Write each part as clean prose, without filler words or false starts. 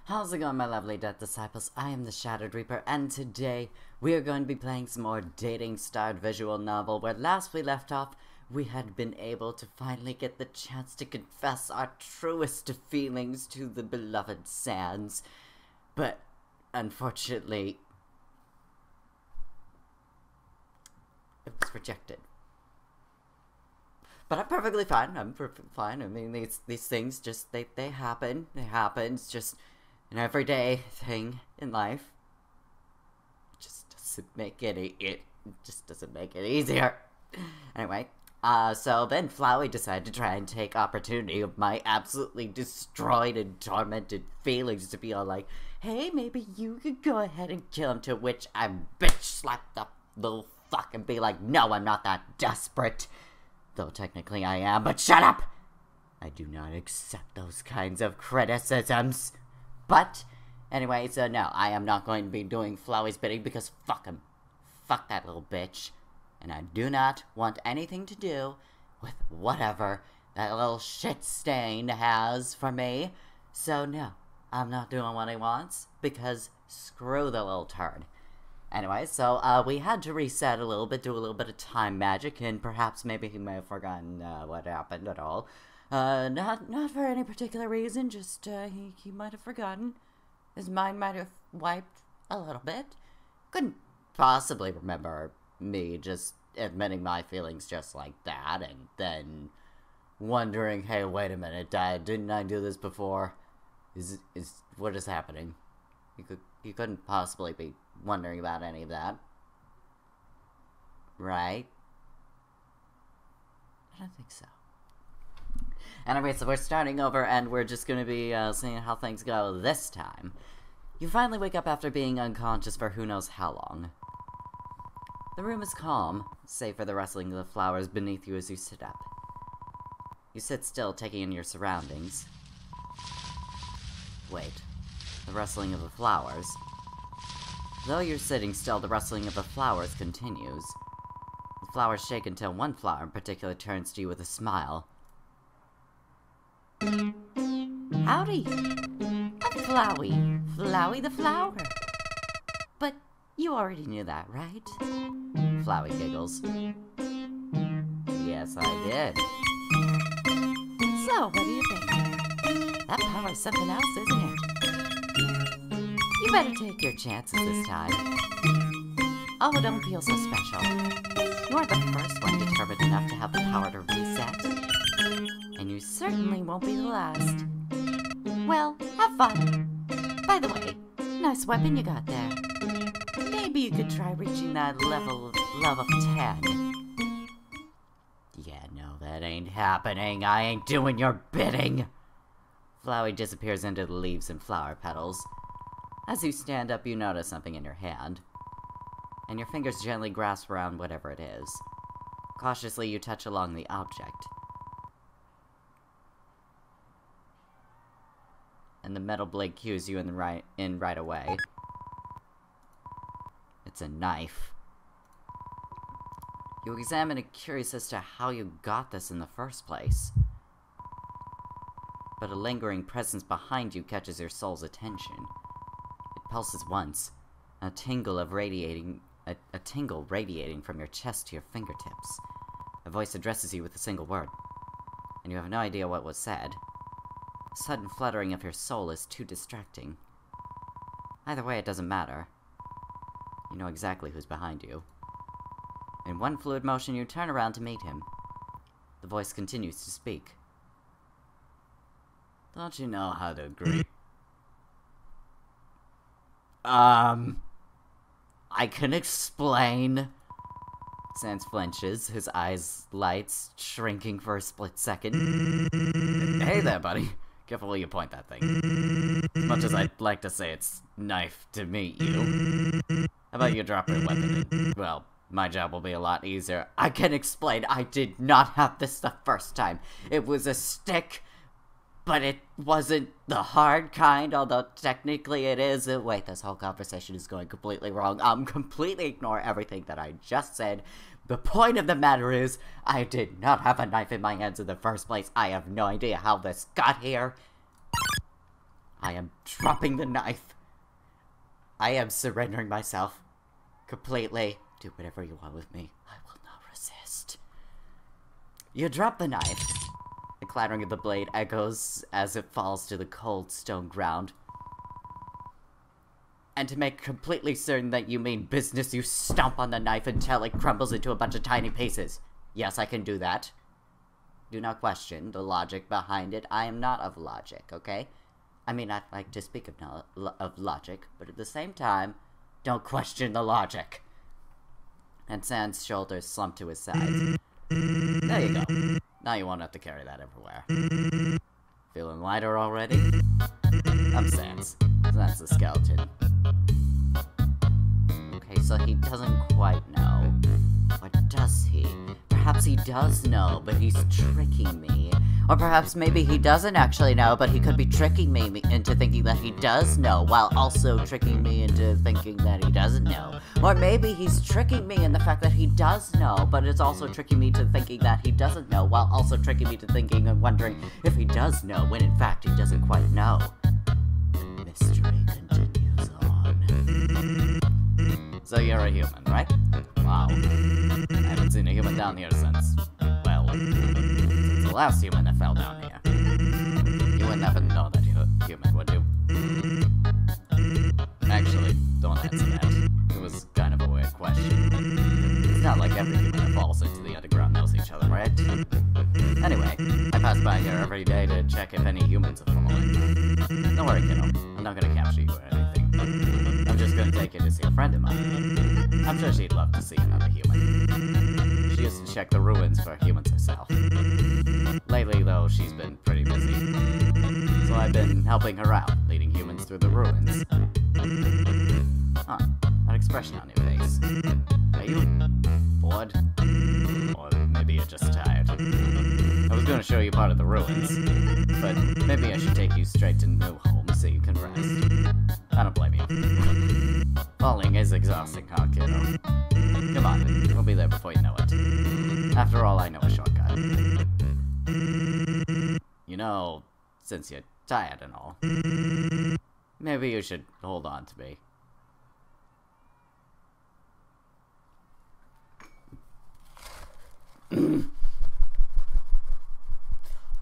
How's it going, my lovely Death Disciples? I am the Shattered Reaper, and today we are going to be playing some more dating-starred visual novel, where last we left off, we had been able to finally get the chance to confess our truest feelings to the beloved Sans. But, unfortunately, it was rejected. But I'm perfectly fine. I'm perfectly fine. I mean, these things just, they happen. They happen. It's just an everyday thing in life. It just doesn't make it just doesn't make it easier. Anyway, so then Flowey decided to try and take opportunity of my absolutely destroyed and tormented feelings to be all like, hey, maybe you could go ahead and kill him, to which I bitch slapped the little fuck and be like, no, I'm not that desperate. Though technically I am, but shut up! I do not accept those kinds of criticisms. But, anyway, so no, I am not going to be doing Flowey's bidding because fuck him. Fuck that little bitch. And I do not want anything to do with whatever that little shit stain has for me. So no, I'm not doing what he wants because screw the little turd. Anyway, so we had to reset a little bit, do a little bit of time magic, and perhaps maybe he may have forgotten what happened at all. Not for any particular reason, just he might have forgotten. His mind might have wiped a little bit. Couldn't possibly remember me just admitting my feelings just like that, and then wondering, hey, wait a minute, didn't I do this before? What is happening? You couldn't possibly be wondering about any of that. Right? I don't think so. Anyway, so we're starting over, and we're just going to be seeing how things go this time. You finally wake up after being unconscious for who knows how long. The room is calm, save for the rustling of the flowers beneath you as you sit up. You sit still, taking in your surroundings. Wait. The rustling of the flowers. Though you're sitting still, the rustling of the flowers continues. The flowers shake until one flower in particular turns to you with a smile. Howdy! I'm Flowey. Flowey the flower. But you already knew that, right? Flowey giggles. Yes, I did. So, what do you think? That power's something else, isn't it? You better take your chances this time. Oh, don't feel so special. You aren't the first one determined enough to have the power to reset. And you certainly won't be the last. Well, have fun. By the way, nice weapon you got there. Maybe you could try reaching that level of love of 10. Yeah, no, that ain't happening. I ain't doing your bidding. Flowey disappears into the leaves and flower petals. As you stand up, you notice something in your hand, and your fingers gently grasp around whatever it is. Cautiously, you touch along the object, and the metal blade cues you in right away. It's a knife. You examine it, curious as to how you got this in the first place. But a lingering presence behind you catches your soul's attention. It pulses once, a tingle radiating from your chest to your fingertips. A voice addresses you with a single word, and you have no idea what was said. The sudden fluttering of your soul is too distracting. Either way, it doesn't matter. You know exactly who's behind you. In one fluid motion, you turn around to meet him. The voice continues to speak. Don't you know how to agree? I can explain. Sans flinches, his eyes lights, shrinking for a split second. Hey there, buddy. Careful where you point that thing. As much as I'd like to say it's knife to meet you. How about you drop your weapon and, well, my job will be a lot easier. I can explain. I did not have this the first time. It was a stick. But it wasn't the hard kind, although technically it is. Wait, this whole conversation is going completely wrong. Completely ignore everything that I just said. The point of the matter is, I did not have a knife in my hands in the first place. I have no idea how this got here. I am dropping the knife. I am surrendering myself. Completely. Do whatever you want with me. I will not resist. You drop the knife. The clattering of the blade echoes as it falls to the cold stone ground. And to make completely certain that you mean business, you stomp on the knife until it crumbles into a bunch of tiny pieces. Yes, I can do that. Do not question the logic behind it. I am not of logic, okay? I mean, I'd like to speak of logic, but at the same time, don't question the logic. And Sans' shoulders slump to his sides. There you go. Now you won't have to carry that everywhere. Feeling lighter already? I'm Sans. Sans the skeleton. Okay, so he doesn't quite know. Or does he? Perhaps he does know, but he's tricking me. Or perhaps maybe he doesn't actually know, but he could be tricking me into thinking that he does know, while also tricking me into thinking that he doesn't know. Or maybe he's tricking me in the fact that he does know, but it's also tricking me to thinking that he doesn't know, while also tricking me to thinking and wondering if he does know, when in fact he doesn't quite know. The mystery continues on. So you're a human, right? Wow. I haven't seen a human down here since, well, since the last human that fell down here. You wouldn't happen to know that you're human, would you? Actually, don't answer that. It was kind of a weird question. It's not like every human that falls into the underground knows each other, right? Anyway, I pass by here every day to check if any humans have fallen. Don't worry, kiddo. I'm not gonna capture you or anything. I'm just gonna take you to see a friend of mine. I'm sure she'd love to see another human. She used to check the ruins for humans herself. Lately, though, she's been pretty busy. So I've been helping her out, leading humans through the ruins. Huh, an expression on your face. Are you bored? Or maybe you're just tired. I was gonna show you part of the ruins, but maybe I should take you straight to New Home so you can rest. I don't blame you. Falling is exhausting, huh, kiddo? Come on, we'll be there before you know it. After all, I know a shortcut. You know, since you're tired and all, maybe you should hold on to me.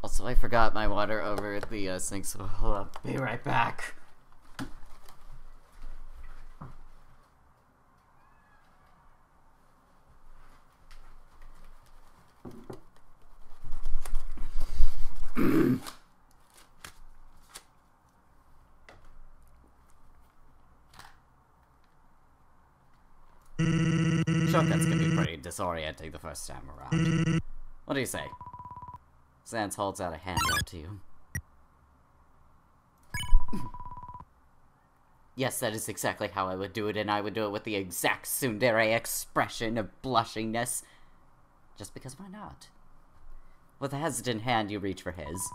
Also, I forgot my water over at the sink, so hold up. Be right back. Shortcuts can be pretty disorienting the first time around. What do you say? Sans holds out a hand out to you. Yes, that is exactly how I would do it, and I would do it with the exact tsundere expression of blushingness. Just because why not? With a hesitant hand, you reach for his.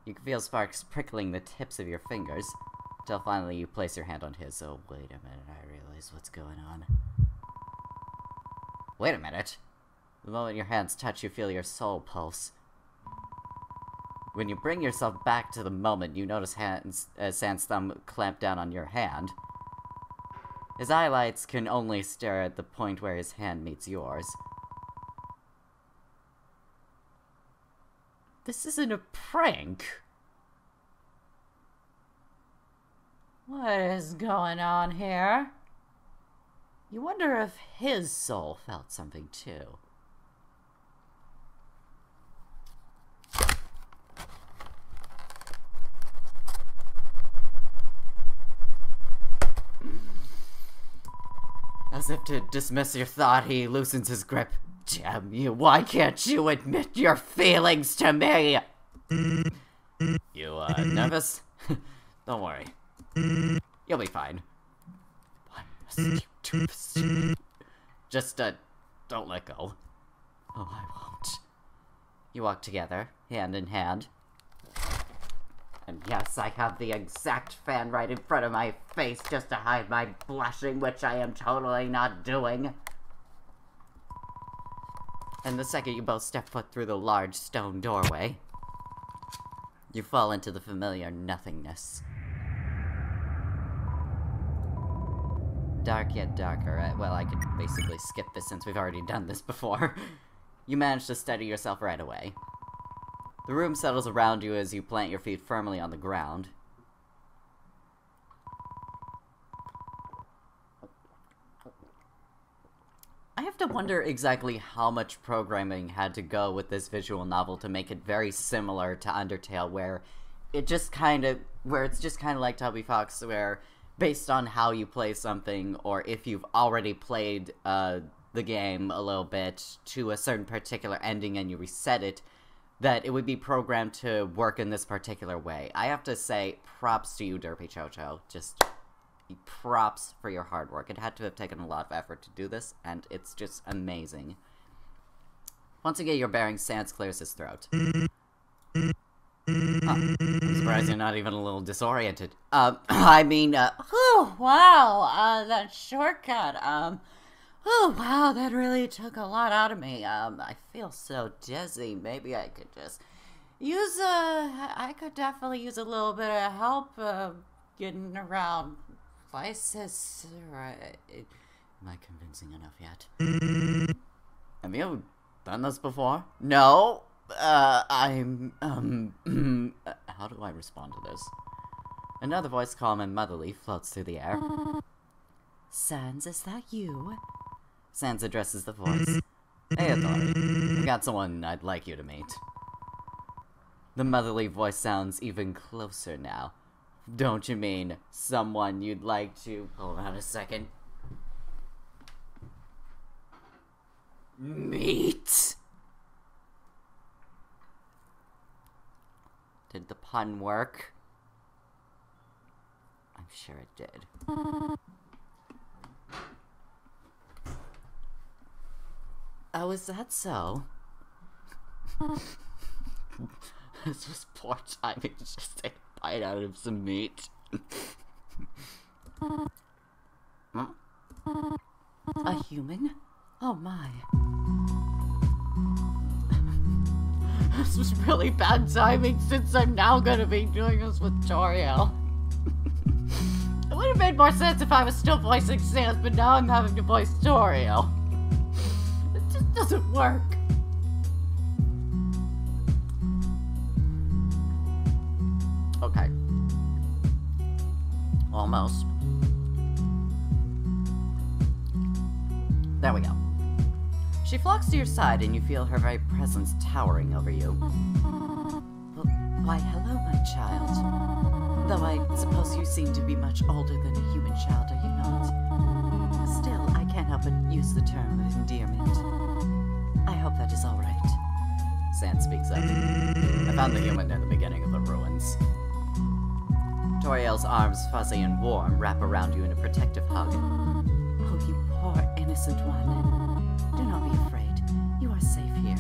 You can feel sparks prickling the tips of your fingers, until finally you place your hand on his. Oh, wait a minute, I realize what's going on. Wait a minute. The moment your hands touch, you feel your soul pulse. When you bring yourself back to the moment, you notice Sans' thumb clamp down on your hand. His eyelids can only stare at the point where his hand meets yours. This isn't a prank. What is going on here? You wonder if his soul felt something too. As if to dismiss your thought, he loosens his grip. Damn you, why can't you admit your feelings to me? You, nervous? Don't worry. You'll be fine. Why must you do this? Just, don't let go. Oh, I won't. You walk together, hand in hand. And yes, I have the exact fan right in front of my face just to hide my blushing, which I am totally not doing. And the second you both step foot through the large stone doorway, You fall into the familiar nothingness. Dark yet darker. Well, I could basically skip this since we've already done this before. You manage to steady yourself right away. The room settles around you as you plant your feet firmly on the ground. I have to wonder exactly how much programming had to go with this visual novel to make it very similar to Undertale, where it's just kind of like Toby Fox, where based on how you play something, or if you've already played the game a little bit to a certain particular ending and you reset it, that it would be programmed to work in this particular way. I have to say, props to you, Derpy Chocho. Just props for your hard work. It had to have taken a lot of effort to do this, and it's just amazing. Once you get your bearings, Sans clears his throat. Huh. I'm surprised you're not even a little disoriented. Oh, wow, that shortcut, oh, wow, that really took a lot out of me. I feel so dizzy. Maybe I could just use I could definitely use a little bit of help, getting around places. Right. Am I convincing enough yet? Have you done this before? No? How do I respond to this? Another voice, calm and motherly, floats through the air. Sans, is that you? Sans addresses the voice. Hey, Authority. I've got someone I'd like you to meet. The motherly voice sounds even closer now. Don't you mean someone you'd like to... Hold on a second. Meet? Did the pun work? I'm sure it did. Oh, is that so? This was poor timing to just take a bite out of some meat. A human? Oh my. This was really bad timing since I'm now gonna be doing this with Toriel. It would have made more sense if I was still voicing Sans, but now I'm having to voice Toriel. It just doesn't work. Okay. Almost. There we go. She flocks to your side and you feel her very presence towering over you. Well, why, hello, my child. Though I suppose you seem to be much older than a human child, are you not? Still, I can't help but use the term of endearment. I hope that is all right. Sans speaks up. I found the human in the beginning of the ruins. Toriel's arms, fuzzy and warm, wrap around you in a protective hug. Oh, you poor innocent one. Do not be afraid. You are safe here.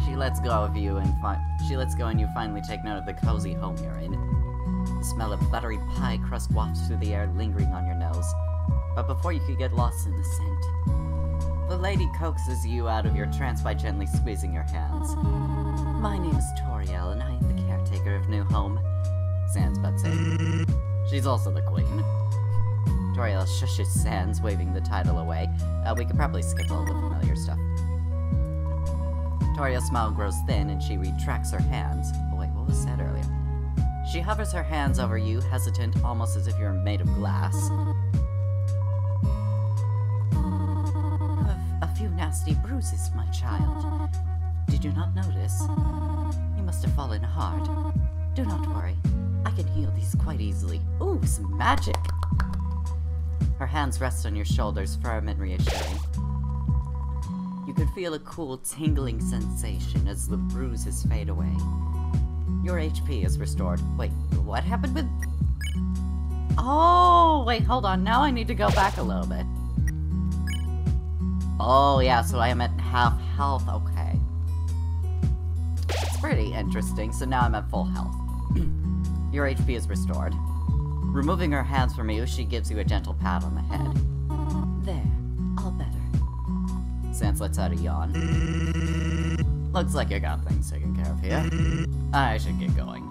She lets go of you and you finally take note of the cozy home you're in. The smell of buttery pie crust wafts through the air, lingering on your nose. But before you could get lost in the scent, the lady coaxes you out of your trance by gently squeezing your hands. My name is Toriel, and I am the caretaker of New Home. Sans butts in. She's also the queen. Toriel shushes Sans, waving the title away. We could probably skip all the familiar stuff. Toriel's smile grows thin and she retracts her hands. Oh wait, what was said earlier? She hovers her hands over you, hesitant, almost as if you're made of glass. A few nasty bruises, my child. Did you not notice? You must have fallen hard. Do not worry. I can heal these quite easily. Ooh, some magic! Her hands rest on your shoulders, firm and reassuring. You can feel a cool, tingling sensation as the bruises fade away. Your HP is restored. Wait, what happened with... Oh, wait, hold on. Now I need to go back a little bit. Oh, yeah, so I am at half health. Okay. It's pretty interesting. So now I'm at full health. Your HP is restored. Removing her hands from you, she gives you a gentle pat on the head. There, all better. Sans lets out a yawn. Looks like you got things taken care of here. I should get going.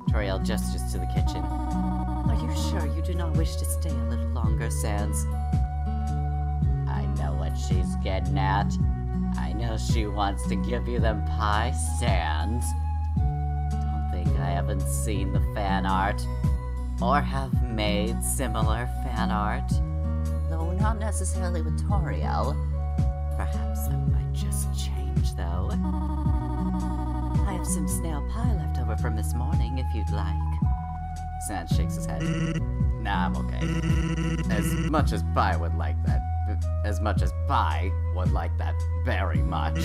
Toriel gestures to the kitchen. Are you sure you do not wish to stay a little longer, Sans? I know what she's getting at. I know she wants to give you them pie, Sans. Don't think I haven't seen the fan art. Or have made similar fan art. Though not necessarily with Toriel. Perhaps that might just change, though. I have some snail pie left over from this morning, if you'd like. Sans shakes his head. Nah, I'm okay. As much as Pie would like that. As much as Pie would like that very much.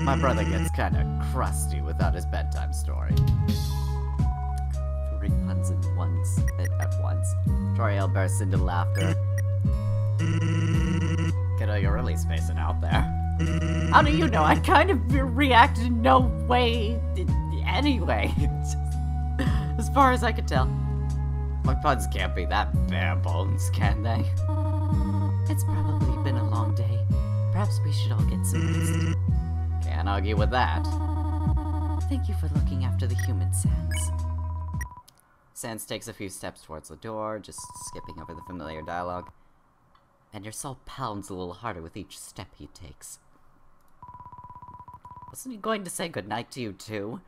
My brother gets kinda crusty without his bedtime story. 3 puns at once. Toriel bursts into laughter. Kiddo, you're really spacing out there. How do you know? I kind of reacted in no way anyway. As far as I could tell. My puns can't be that bare bones, can they? It's probably been a long day. Perhaps we should all get some rest. Can't argue with that. Thank you for looking after the human, Sans. Sans takes a few steps towards the door, just skipping over the familiar dialogue. And your soul pounds a little harder with each step he takes. Wasn't he going to say goodnight to you, too?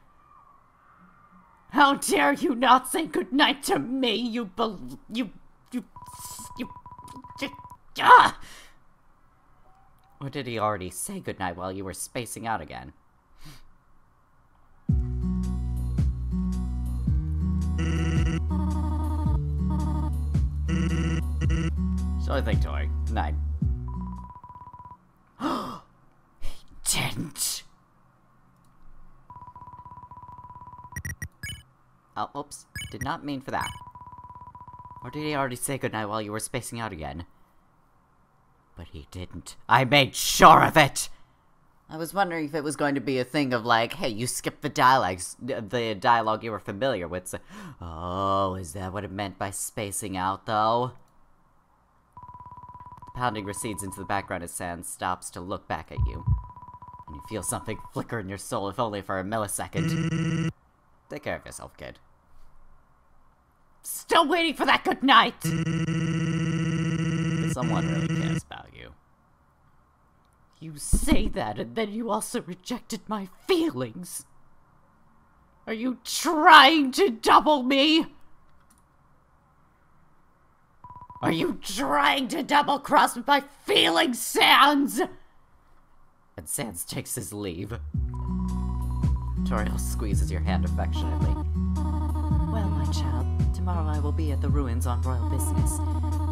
How dare you not say goodnight to me, Or did he already say goodnight while you were spacing out again? So I think, Tori. Night. He didn't! Oh, oops. Did not mean for that. Or did he already say goodnight while you were spacing out again? But he didn't. I made sure of it! I was wondering if it was going to be a thing of like, hey, you skipped the dialogue you were familiar with. So, oh, is that what it meant by spacing out, though? The pounding recedes into the background as Sans stops to look back at you. And you feel something flicker in your soul, if only for a millisecond. Take care of yourself, kid. Still waiting for that good night! Someone really cares about you. You say that, and then you also rejected my feelings. Are you trying to double me? Are you trying to double-cross my feelings, Sans? And Sans takes his leave. Toriel squeezes your hand affectionately. Well, my child, tomorrow I will be at the ruins on royal business.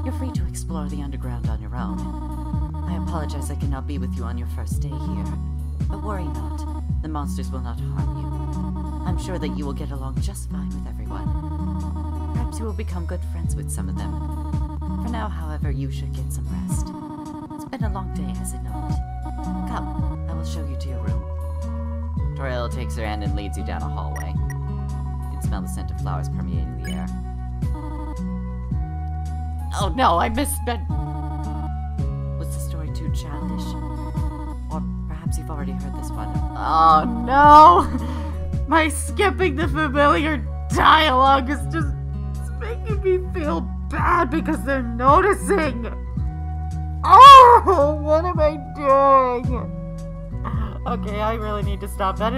You're free to explore the underground on your own. I apologize I cannot be with you on your first day here. But worry not, the monsters will not harm you. I'm sure that you will get along just fine with everyone. Perhaps you will become good friends with some of them. For now, however, you should get some rest. It's been a long day, has it not? Come, I will show you to your room. Toriel takes her hand and leads you down a hallway. You can smell the scent of flowers permeating the air. Oh no, I misspent. Was the story too childish? Or perhaps you've already heard this one. Oh no! My skipping the familiar dialogue is just making me feel bad because they're noticing. Oh, what am I doing? Okay, I really need to stop. It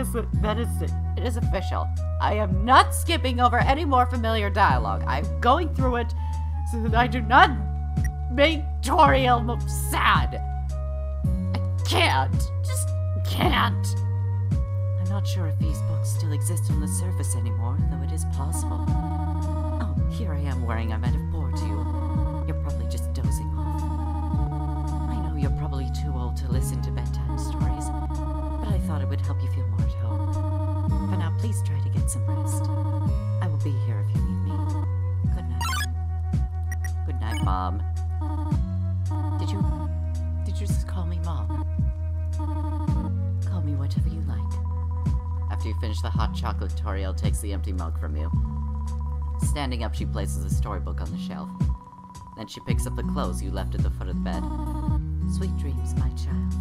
is official. I am not skipping over any more familiar dialogue. I'm going through it so that I do not make Toriel sad. I can't. Just can't. I'm not sure if these books still exist on the surface anymore, though it is possible. Oh, here I am worrying I might have bored you. You're probably just dozing off. I know you're probably too old to listen to bedtime stories, but I thought it would help you feel more at home. For now, please try to get some rest. I will be here if you need me. Good night. Good night, Mom. Did you just call me Mom? Call me whatever you like. After you finish the hot chocolate, Toriel takes the empty mug from you. Standing up, she places a storybook on the shelf. Then she picks up the clothes you left at the foot of the bed. Sweet dreams, my child.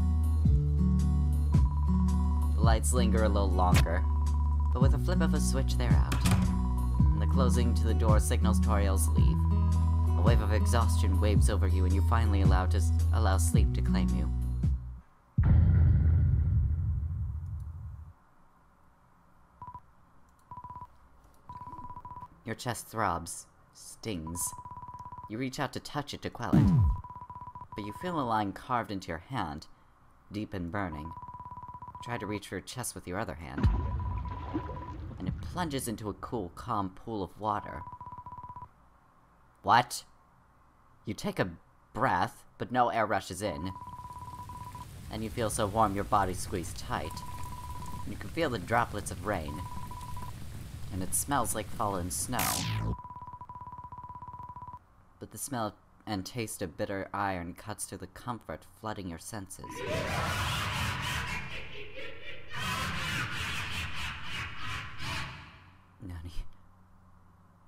The lights linger a little longer. but with a flip of a switch, they're out. And the closing to the door signals Toriel's leave. A wave of exhaustion waves over you, and you finally allow sleep to claim you. Your chest throbs, stings. You reach out to touch it to quell it, but you feel a line carved into your hand, deep and burning. Try to reach for your chest with your other hand, and it plunges into a cool, calm pool of water. What? You take a breath, but no air rushes in. And you feel so warm your body squeezed tight. And you can feel the droplets of rain. And it smells like fallen snow. But the smell and taste of bitter iron cuts through the comfort, flooding your senses. Nani.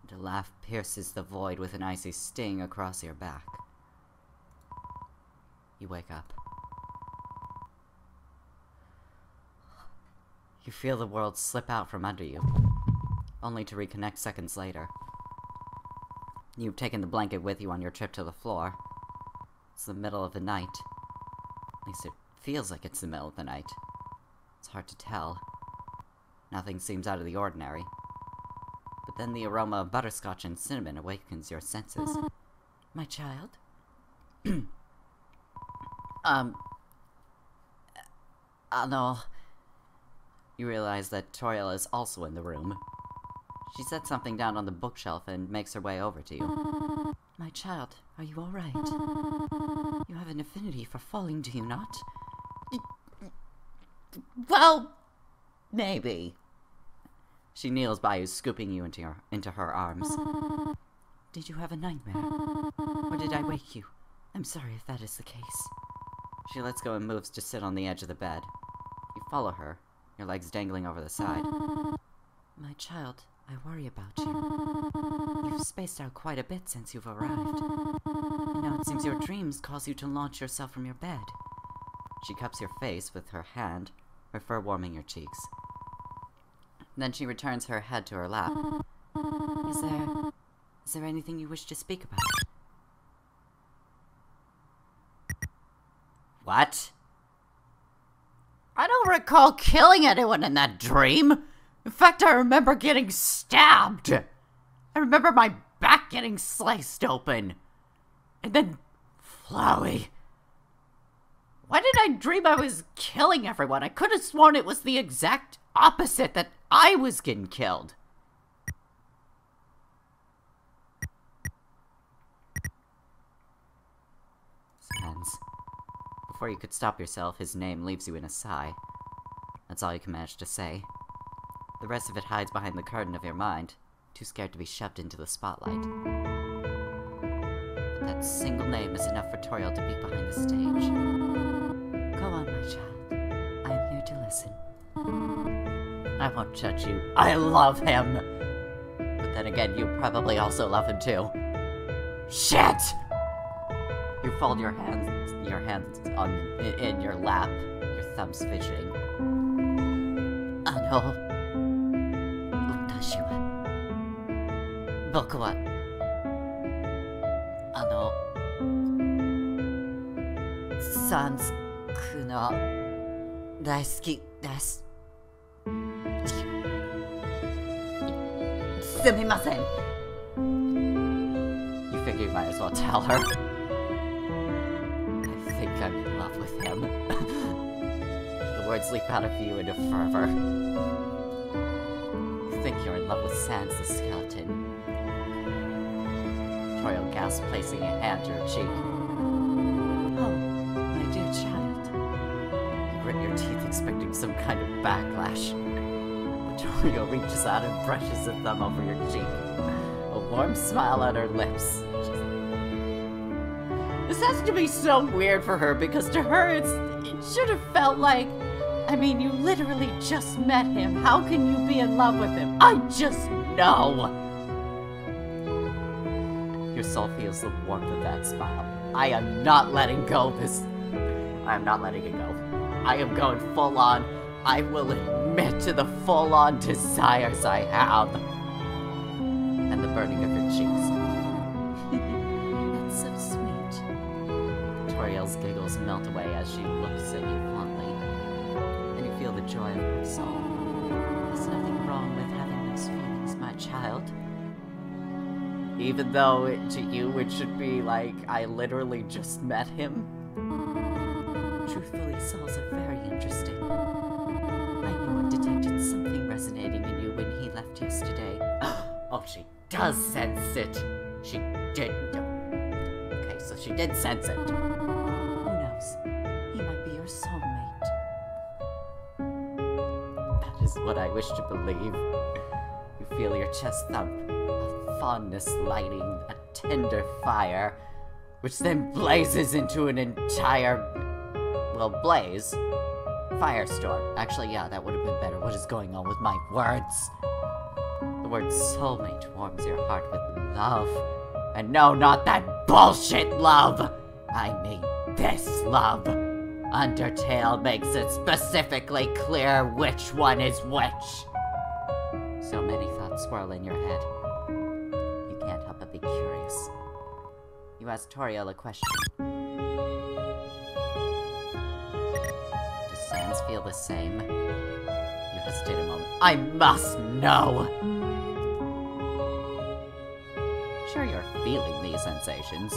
The laugh pierces the void with an icy sting across your back. You wake up. You feel the world slip out from under you, only to reconnect seconds later. You've taken the blanket with you on your trip to the floor. It's the middle of the night. At least it feels like it's the middle of the night. It's hard to tell. Nothing seems out of the ordinary. But then the aroma of butterscotch and cinnamon awakens your senses. My child? No. You realize that Toriel is also in the room. She sets something down on the bookshelf and makes her way over to you. My child, are you alright? You have an affinity for falling, do you not? Well, maybe. She kneels by you, scooping you into her arms. Did you have a nightmare? Or did I wake you? I'm sorry if that is the case. She lets go and moves to sit on the edge of the bed. You follow her, your legs dangling over the side. My child, I worry about you. You've spaced out quite a bit since you've arrived. And now it seems your dreams cause you to launch yourself from your bed. She cups your face with her hand, her fur warming your cheeks. Then she returns her head to her lap. Is there anything you wish to speak about? What? I don't recall killing anyone in that dream. In fact, I remember getting stabbed. I remember my back getting sliced open. And then Flowey. Why did I dream I was killing everyone? I could have sworn it was the exact opposite, that I was getting killed. Sans. Before you could stop yourself, his name leaves you in a sigh. That's all you can manage to say. The rest of it hides behind the curtain of your mind, too scared to be shoved into the spotlight. But that single name is enough for Toriel to be behind the stage. Go on, my child. I am here to listen. I won't judge you. I love him! But then again, you probably also love him too. Shit! You fold your hands in your lap, your thumbs fidgeting. Ano, 私は僕はサンスクの大好きです。すみません。You figure you might as well tell her. I think I'm in love with him. The words leap out of you in a fervor. You think you're in love with Sans the skeleton. Toriel gasps, placing a hand to her cheek. Oh, my dear child. You grit your teeth, expecting some kind of backlash. But Toriel reaches out and brushes a thumb over your cheek. A warm smile on her lips. This has to be so weird for her, because to her it should have felt like, I mean, you literally just met him. How can you be in love with him? I just know. Your soul feels the warmth of that smile. I am not letting go of this. I am not letting it go. I am going full on. I will submit to the full-on desires I have. And the burning of your cheeks. That's so sweet. Toriel's giggles melt away as she looks at you fondly. And you feel the joy of her soul. There's nothing wrong with having those feelings, my child. Even though to you it should be like, I literally just met him. Truthfully, Saul's are very interesting. I knew I detected something resonating in you when he left yesterday. Oh, she does sense it. She did. Okay, so she did sense it. Who knows? He might be your soulmate. That is what I wish to believe. You feel your chest thump, a fondness lighting a tender fire, which then blazes into an entire, well, blaze. Firestorm. Actually, yeah, that would have been better. What is going on with my words? The word soulmate warms your heart with love. And no, not that bullshit love! I mean this love. Undertale makes it specifically clear which one is which. So many thoughts swirl in your head. You can't help but be curious. You ask Toriel a question. Does Sans feel the same? You hesitate a moment. I must know! Sure, you're feeling these sensations.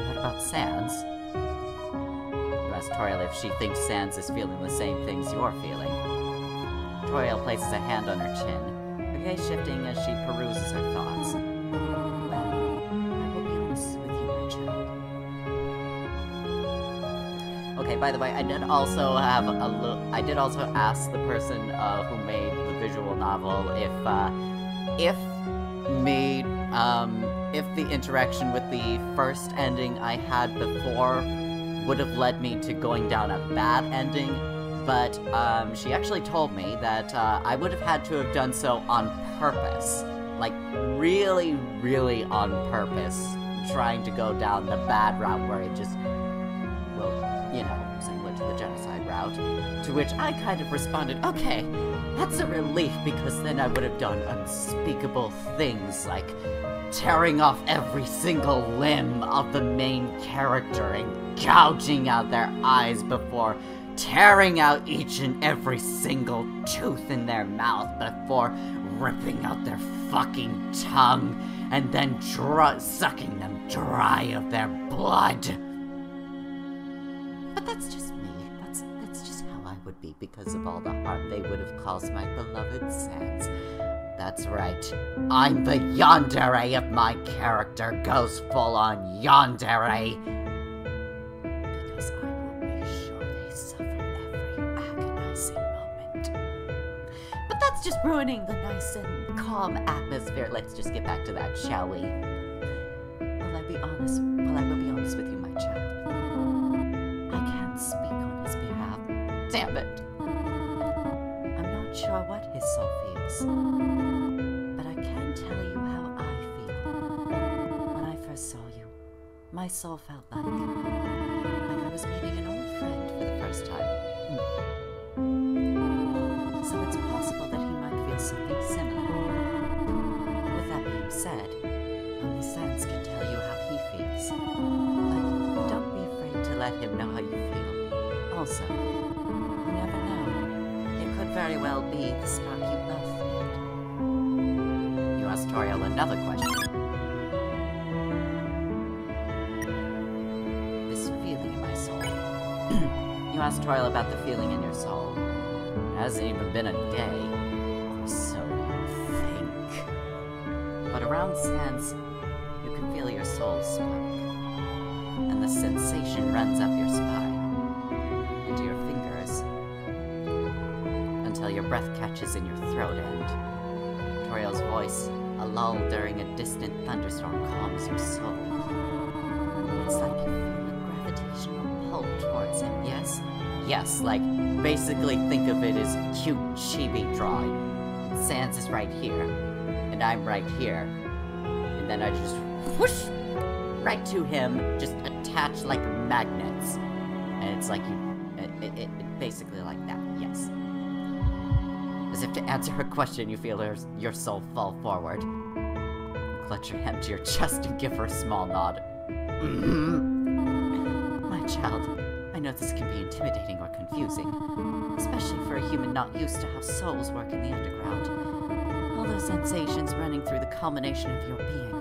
What about Sans? You ask Toriel if she thinks Sans is feeling the same things you're feeling. Toriel places a hand on her chin, her gaze shifting as she peruses her thoughts. Well, I will be honest with you, my child. Okay, by the way, I did also have I did also ask the person who made the visual novel if the interaction with the first ending I had before would have led me to going down a bad ending, but she actually told me that I would have had to have done so on purpose. Like, really, really on purpose, trying to go down the bad route where it just, well, you know, similar to the genocide route, to which I kind of responded, okay, that's a relief, because then I would have done unspeakable things like tearing off every single limb of the main character and gouging out their eyes before tearing out each and every single tooth in their mouth before ripping out their fucking tongue and then sucking them dry of their blood. But that's just me. That's just how I would be because of all the harm they would have caused my beloved Sans. That's right. I'm the yandere if my character goes full on yandere. Because I will make sure they suffer every agonizing moment. But that's just ruining the nice and calm atmosphere. Let's just get back to that, shall we? Will I will be honest with you, my child. I can't speak on his behalf. Damn it. I'm not sure what his soul feels. But I can tell you how I feel. When I first saw you, my soul felt like I was meeting an old friend for the first time. So it's possible that he might feel something similar. With that being said, only Sans can tell you how he feels. But don't be afraid to let him know how you feel. Also, you never know. It could very well be the spark you both need. You ask Toriel another question. This feeling in my soul. You ask Toriel about the feeling in your soul. It hasn't even been a day, or so you think. But around Sans, you can feel your soul spark, and the sensation runs up your spine, into your fingers, until your breath catches in your throat and Toriel's voice, a lull during a distant thunderstorm, calms your soul. It's like you feel a gravitational pull towards him, yes? Yes, like, basically think of it as cute chibi drawing. Sans is right here, and I'm right here, and then I just whoosh right to him, just attached like magnets, and it's like it basically like that, yes. As if to answer her question, you feel your soul fall forward. Clutch your hand to your chest and give her a small nod. My child, I know this can be intimidating or confusing, especially for a human not used to how souls work in the underground. All those sensations running through the culmination of your being.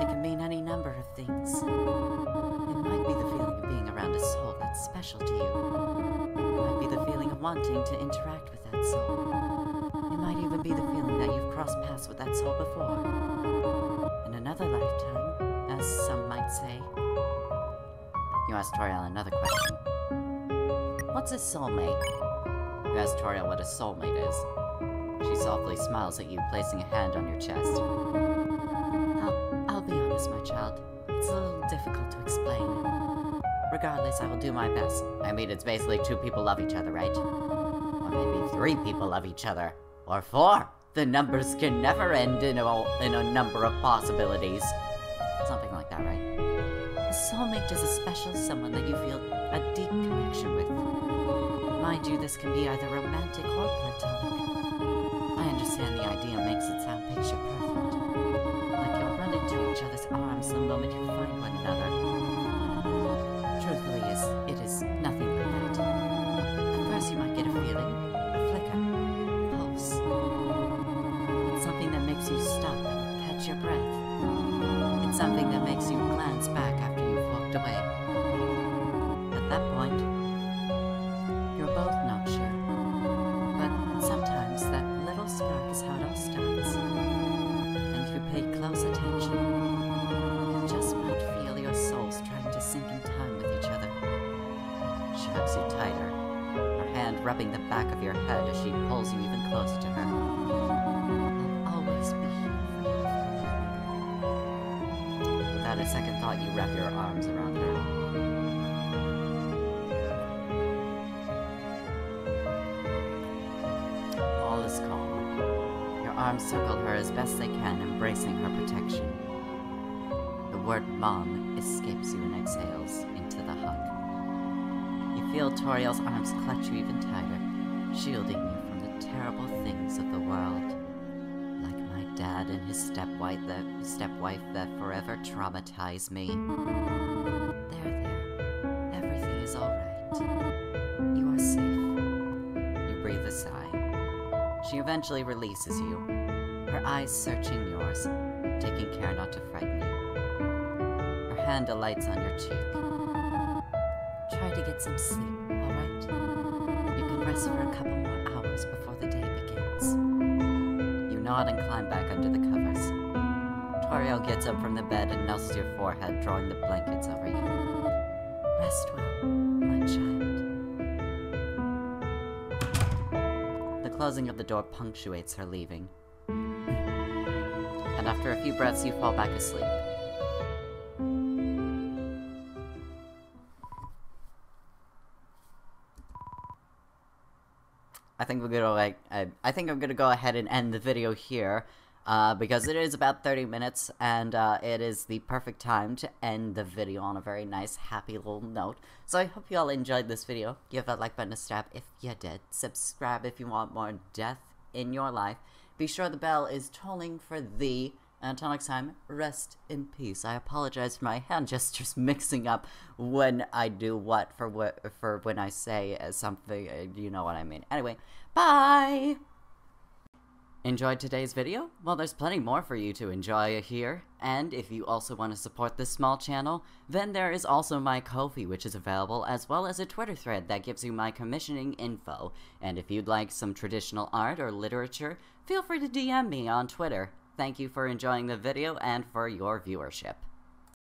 It can mean any number of things. It might be the feeling of being around a soul that's special to you. It might be the feeling of wanting to interact with that soul. It might even be the feeling that you've crossed paths with that soul before. In another lifetime, as some might say. You ask Toriel another question. What's a soulmate? You ask Toriel what a soulmate is. She softly smiles at you, placing a hand on your chest. I'll be honest, my child. It's a little difficult to explain. Regardless, I will do my best. I mean, it's basically 2 people love each other, right? Or maybe 3 people love each other. Or 4. The numbers can never end in a number of possibilities. Something like that, right? A soulmate is a special someone that you feel a deep connection with. Mind you, this can be either romantic or platonic. I understand the idea makes it sound picture perfect. Like you'll run into each other's arms the moment you find one another. Truthfully, it is nothing like that. At first you might get a feeling, a flicker, a pulse. It's something that makes you stop and catch your breath. It's something that makes you glance back after you've walked away. At that point, you're both not sure. But sometimes that little spark is how it all starts. And if you pay close attention, you just might feel your souls trying to sink in time with each other. She hugs you tighter, her hand rubbing the back of your head as she pulls you even closer to her. I'll always be here for you if you need me. Without a second thought, you wrap your arms around her. All is calm. Your arms circle her as best they can, embracing her protection. The word Mom escapes you and exhales into the hug. You feel Toriel's arms clutch you even tighter, shielding you from the terrible things of the world. Like my dad and his stepwife that forever traumatized me. There. Everything is alright. You are safe. You breathe a sigh. She eventually releases you, her eyes searching yours, taking care not to frighten you. Her hand alights on your cheek. Try to get some sleep, alright? You can rest for a couple more hours before the day begins. You nod and climb back under the covers. Toriel gets up from the bed and kneels to your forehead, drawing the blankets over you. Rest well, my child. The closing of the door punctuates her leaving. And after a few breaths, you fall back asleep. I think I'm gonna go ahead and end the video here, because it is about 30 minutes, and it is the perfect time to end the video on a very nice, happy little note. So I hope you all enjoyed this video. Give that like button a stab if you did. Subscribe if you want more death in your life. Be sure the bell is tolling for thee. Until next time, rest in peace. I apologize for my hand gestures mixing up when I do what for when I say something, you know what I mean. Anyway, bye! Enjoyed today's video? Well, there's plenty more for you to enjoy here. And if you also want to support this small channel, then there is also my Ko-fi, which is available, as well as a Twitter thread that gives you my commissioning info. And if you'd like some traditional art or literature, feel free to DM me on Twitter. Thank you for enjoying the video and for your viewership.